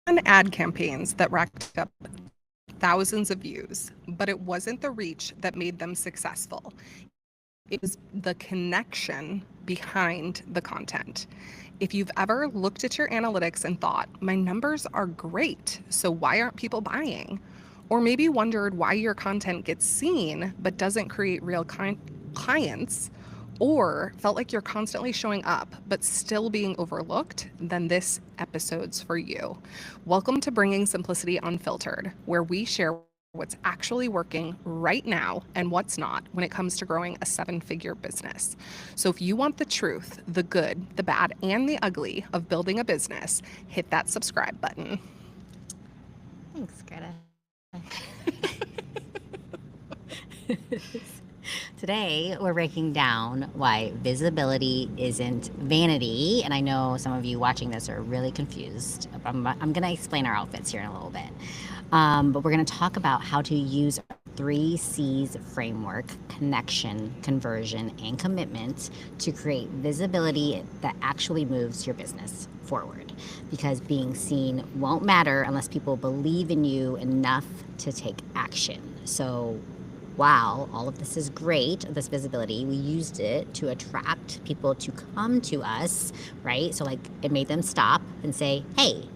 ad campaigns that racked up thousands of views, but it wasn't the reach that made them successful. It was the connection behind the content. If you've ever looked at your analytics and thought, my numbers are great, so why aren't people buying? Or maybe wondered why your content gets seen but doesn't create real clients, or felt like you're constantly showing up but still being overlooked, then this episode's for you. Welcome to Bringing Simplicity Unfiltered, where we share what's actually working right now and what's not when it comes to growing a 7-figure business. So if you want the truth, the good, the bad, and the ugly of building a business, hit that subscribe button. Thanks, Greta. Today, we're breaking down why visibility isn't vanity. And I know some of you watching this are really confused. I'm going to explain our outfits here in a little bit. But we're going to talk about how to use our 3 C's framework: connection, conversion, and commitment to create visibility that actually moves your business forward. Because being seen won't matter unless people believe in you enough to take action. So while all of this is great, this visibility, we used it to attract people to come to us, right? So like it made them stop and say, hey,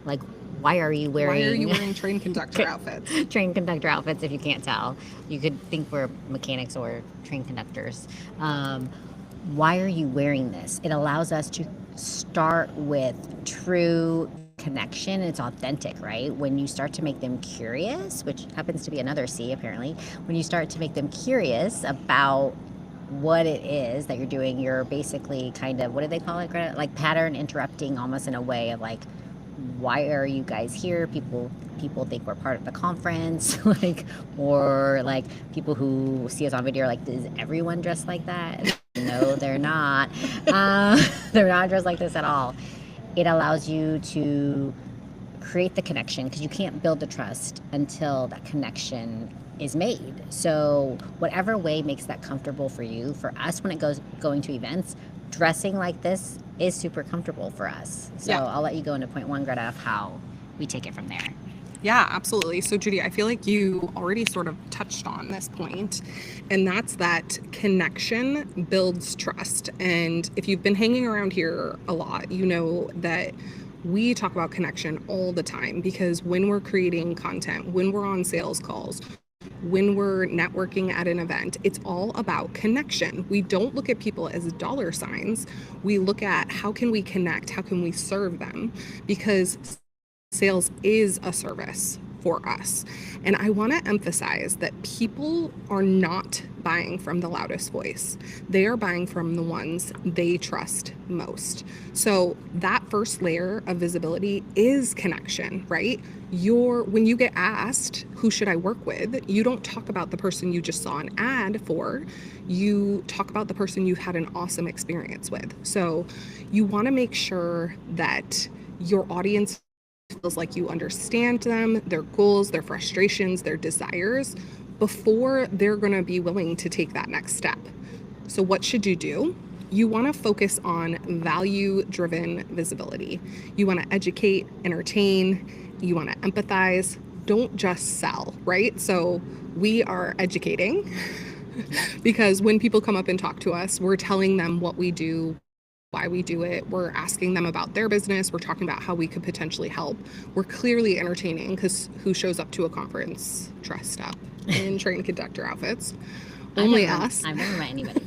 like, why are you wearing train conductor outfits? Train conductor outfits, if you can't tell. You could think we're mechanics or train conductors. Why are you wearing this? It allows us to start with true connection. It's authentic, right? When you start to make them curious, which happens to be another C apparently, when you start to make them curious about what it is that you're doing, you're basically kind of, what do they call it, Greta? Like pattern interrupting, almost in a way of like, why are you guys here? People think we're part of the conference, like, or like people who see us on video are like, is everyone dressed like that? No, they're not. They're not dressed like this at all. It allows you to create the connection because you can't build the trust until that connection is made. So whatever way makes that comfortable for you. For us, when it goes going to events, dressing like this is super comfortable for us. So yeah. I'll let you go into point 1, Greta, of how we take it from there. Yeah, absolutely. So Judy, I feel like you already sort of touched on this point, and that's that connection builds trust. And if you've been hanging around here a lot, you know that we talk about connection all the time, because when we're creating content, when we're on sales calls, when we're networking at an event, it's all about connection. We don't look at people as dollar signs. We look at how can we connect? How can we serve them? Because sales is a service for us. And I want to emphasize that people are not buying from the loudest voice. They are buying from the ones they trust most. So that first layer of visibility is connection, right? When you get asked, who should I work with? You don't talk about the person you just saw an ad for. You talk about the person you had an awesome experience with. So you want to make sure that your audience feels like you understand them, their goals, their frustrations, their desires, before they're going to be willing to take that next step. So what should you do? You want to focus on value-driven visibility. You want to educate, entertain, you want to empathize. Don't just sell, right? So we are educating because when people come up and talk to us, we're telling them what we do, why we do it. We're asking them about their business. We're talking about how we could potentially help. We're clearly entertaining, because who shows up to a conference dressed up in train conductor outfits? Only us. I've never met anybody.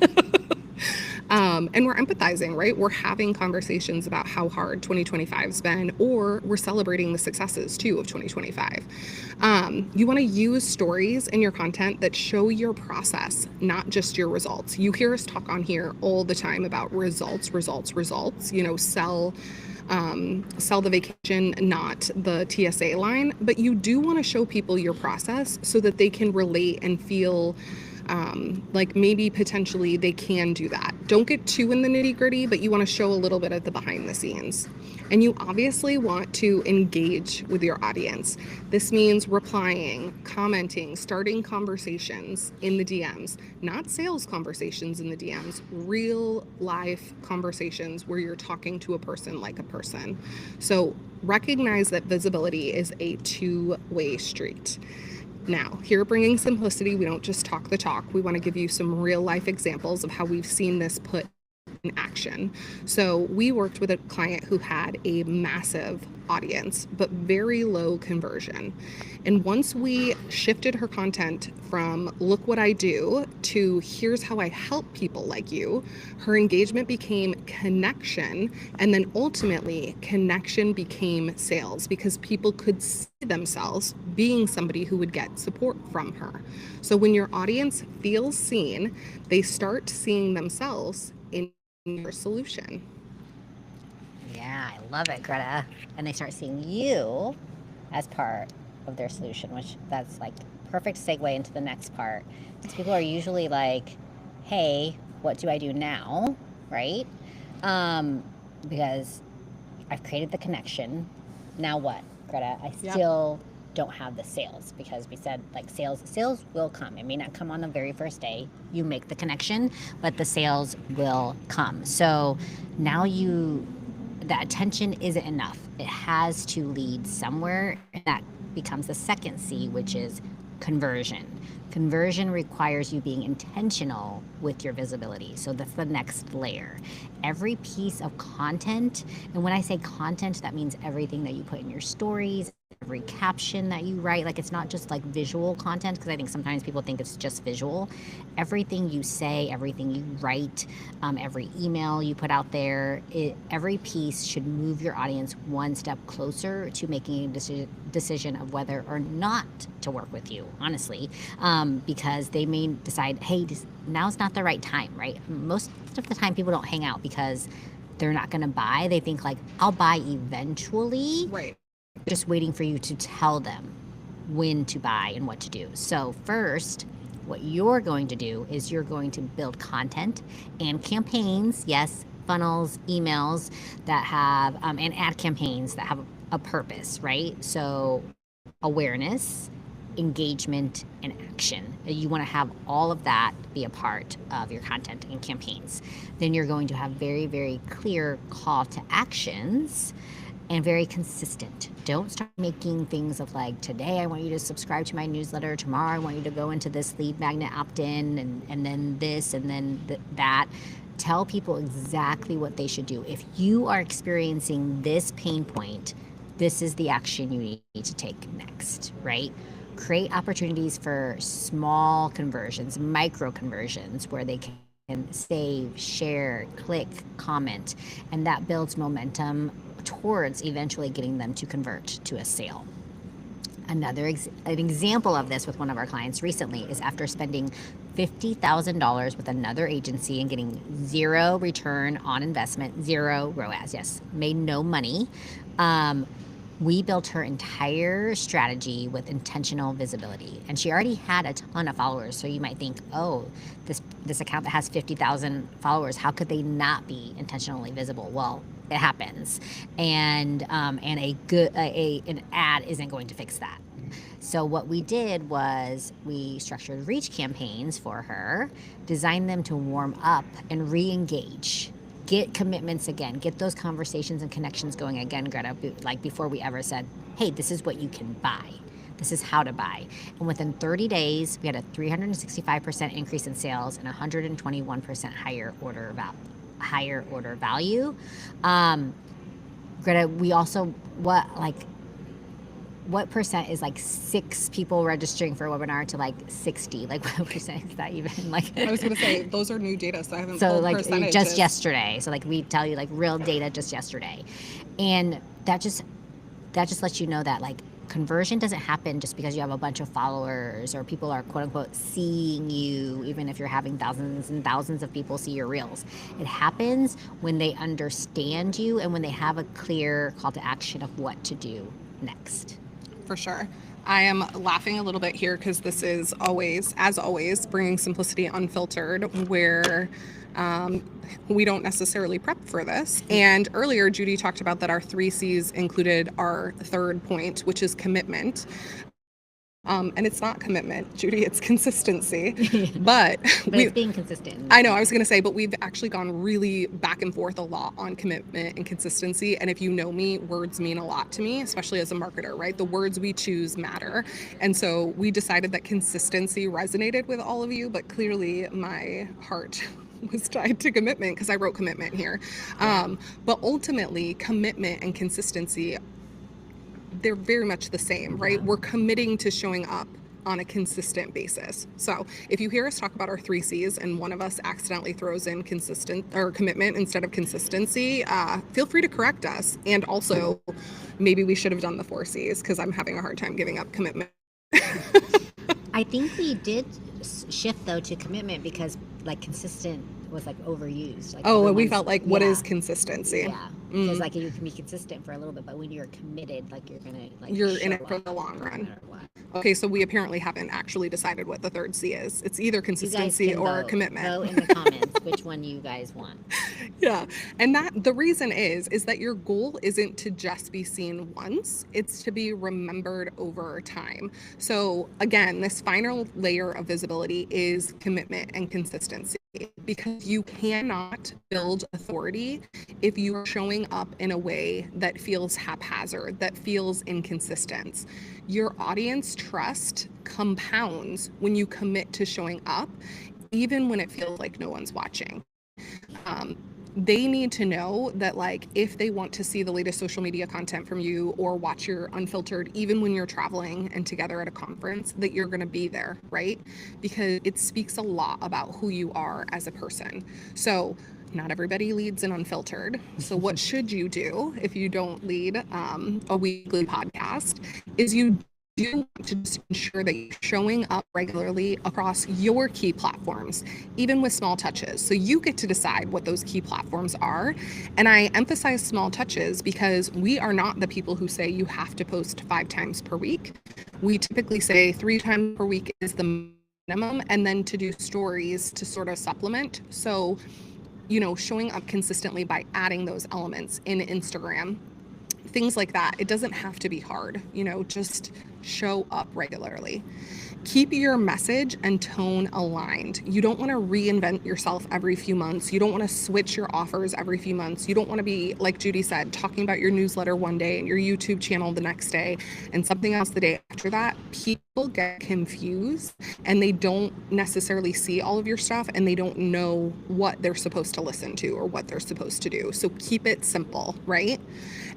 And we're empathizing, right? We're having conversations about how hard 2025's been, or we're celebrating the successes too of 2025. You want to use stories in your content that show your process, not just your results. You hear us talk on here all the time about results, you know, sell the vacation, not the TSA line, but you do want to show people your process so that they can relate and feel Like maybe potentially they can do that. Don't get too in the nitty gritty, but you want to show a little bit of the behind the scenes. And you obviously want to engage with your audience. This means replying, commenting, starting conversations in the DMs, not sales conversations in the DMs, real life conversations where you're talking to a person like a person. So recognize that visibility is a two-way street. Now, here at Bringing Simplicity, we don't just talk the talk. We want to give you some real life examples of how we've seen this put in action. So we worked with a client who had a massive audience, but very low conversion. And once we shifted her content from look what I do to here's how I help people like you, her engagement became connection. And then ultimately connection became sales because people could see themselves being somebody who would get support from her. So when your audience feels seen, they start seeing themselves in your solution. Yeah, I love it, Greta. And they start seeing you as part of their solution, which that's like perfect segue into the next part. Because people are usually like, hey, what do I do now? Right? Because I've created the connection. Now what, Greta? I still don't have the sales because we said like sales will come. It may not come on the very first day you make the connection, but the sales will come. So now that attention isn't enough. It has to lead somewhere, and that becomes the second C, which is conversion. Conversion requires you being intentional with your visibility. So that's the next layer. Every piece of content, and when I say content, that means everything that you put in your stories, every caption that you write. Like, it's not just like visual content, because I think sometimes people think it's just visual. Everything you say, everything you write, every email you put out there, every piece should move your audience one step closer to making a decision of whether or not to work with you, honestly, because they may decide, hey, now's not the right time, right? Most of the time people don't hang out because they're not going to buy. They think like, I'll buy eventually. Right. Just waiting for you to tell them when to buy and what to do. So first, what you're going to do is you're going to build content and campaigns, yes, funnels, emails that have, and ad campaigns that have a purpose, right? So awareness, engagement, and action. You want to have all of that be a part of your content and campaigns. Then you're going to have very, very clear call to actions and very consistent. Don't start making things of like, today I want you to subscribe to my newsletter, tomorrow I want you to go into this lead magnet opt-in, and then this, and then that. Tell people exactly what they should do. If you are experiencing this pain point, this is the action you need to take next, right? Create opportunities for small conversions, micro conversions, where they can save, share, click, comment, and that builds momentum towards eventually getting them to convert to a sale. An example of this with one of our clients recently is after spending $50,000 with another agency and getting zero return on investment, zero ROAS, yes, made no money. We built her entire strategy with intentional visibility, and she already had a ton of followers. So you might think, oh, this account that has 50,000 followers, how could they not be intentionally visible? Well, it happens, and an ad isn't going to fix that. So what we did was we structured reach campaigns for her, designed them to warm up and re-engage. Get commitments again, get those conversations and connections going again, Greta, like before we ever said, hey, this is what you can buy. This is how to buy. And within 30 days, we had a 365% increase in sales and 121% higher order value. Greta, we also, what percent is like 6 people registering for a webinar to like 60? Like, what percent is that even? Like, I was going to say, those are new data, so I haven't so pulled like percentages. Just yesterday. So like we tell you like real data just yesterday. And that just lets you know that like conversion doesn't happen just because you have a bunch of followers or people are quote unquote seeing you, even if you're having thousands and thousands of people see your reels. It happens when they understand you and when they have a clear call to action of what to do next. For sure. I am laughing a little bit here because this is always, as always, Bringing Simplicity Unfiltered, where we don't necessarily prep for this. And earlier, Judy talked about that our 3Cs included our third point, which is commitment. And it's not commitment, Judy, it's consistency. But it's being consistent. I know, I was going to say, but we've actually gone really back and forth a lot on commitment and consistency. And if you know me, words mean a lot to me, especially as a marketer, right? The words we choose matter. And so we decided that consistency resonated with all of you, but clearly my heart was tied to commitment because I wrote commitment here. But ultimately, commitment and consistency, they're very much the same, right? We're committing to showing up on a consistent basis. So if you hear us talk about our 3Cs and one of us accidentally throws in consistent or commitment instead of consistency, feel free to correct us. And also, maybe we should have done the 4Cs because I'm having a hard time giving up commitment. I think we did shift though to commitment because like consistent was like overused. Like we felt like what is consistency? Yeah, because like you can be consistent for a little bit, but when you're committed, like you're gonna like you're in it for the long run. Okay, so we apparently haven't actually decided what the third C is. It's either consistency or commitment. Vote in the comments which one you guys want. Yeah, and that the reason is that your goal isn't to just be seen once, it's to be remembered over time. So again, this final layer of visibility is commitment and consistency, because you cannot build authority if you are showing up in a way that feels haphazard, that feels inconsistent. Your audience trust compounds when you commit to showing up, even when it feels like no one's watching. They need to know that, like, if they want to see the latest social media content from you or watch your unfiltered, even when you're traveling and together at a conference, that you're going to be there, right? Because it speaks a lot about who you are as a person. So not everybody leads in unfiltered. So what should you do if you don't lead a weekly podcast is you do want to just ensure that you're showing up regularly across your key platforms, even with small touches. So you get to decide what those key platforms are. And I emphasize small touches because we are not the people who say you have to post 5 times per week. We typically say 3 times per week is the minimum, and then to do stories to sort of supplement. So, you know, showing up consistently by adding those elements in Instagram, things like that. It doesn't have to be hard, you know, just show up regularly. Keep your message and tone aligned. You don't want to reinvent yourself every few months. You don't want to switch your offers every few months. You don't want to be, like Judy said, talking about your newsletter one day and your YouTube channel the next day and something else the day after that. People get confused and they don't necessarily see all of your stuff and they don't know what they're supposed to listen to or what they're supposed to do. So keep it simple, right?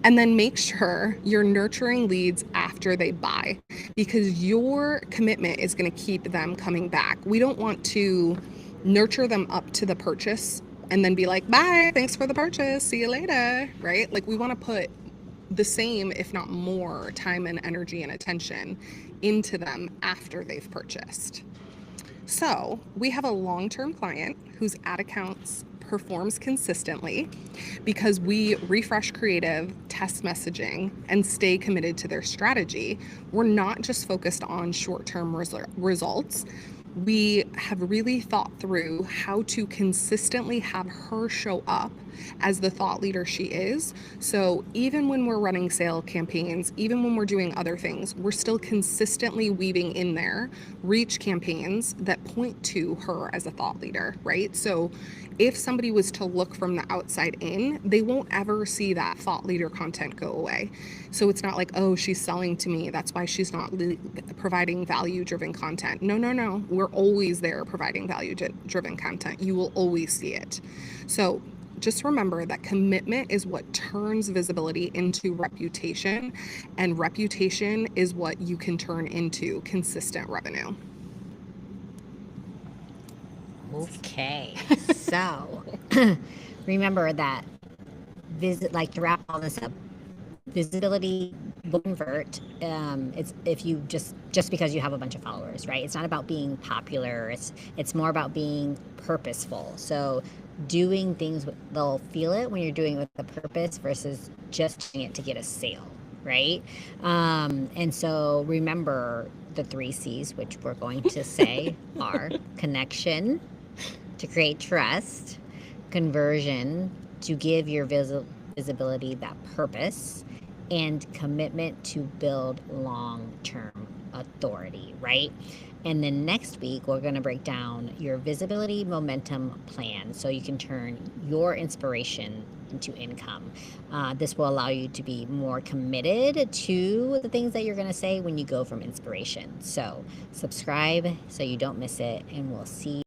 And then make sure you're nurturing leads after they buy, because your commitment is going to keep them coming back. We don't want to nurture them up to the purchase and then be like, bye, thanks for the purchase, see you later, right? Like we want to put the same, if not more, time and energy and attention into them after they've purchased. So we have a long-term client whose ad accounts performs consistently because we refresh creative, test messaging, and stay committed to their strategy. We're not just focused on short-term results. We have really thought through how to consistently have her show up as the thought leader she is. So even when we're running sale campaigns, even when we're doing other things, we're still consistently weaving in there reach campaigns that point to her as a thought leader, right? So if somebody was to look from the outside in, they won't ever see that thought leader content go away. So it's not like, oh, she's selling to me, that's why she's not providing value-driven content. No. We're always there providing value-driven content. You will always see it. So just remember that commitment is what turns visibility into reputation, and reputation is what you can turn into consistent revenue. Okay, so remember that like to wrap all this up, visibility will convert. It's if you just because you have a bunch of followers, right? It's not about being popular. It's more about being purposeful. So doing things they'll feel it when you're doing it with a purpose versus just doing it to get a sale. right? And so remember the 3 C's, which we're going to say are connection, to create trust, conversion, to give your visibility that purpose, and commitment to build long-term authority, right? And then next week, we're going to break down your visibility momentum plan so you can turn your inspiration into income. This will allow you to be more committed to the things that you're going to say when you go from inspiration. So subscribe so you don't miss it, and we'll see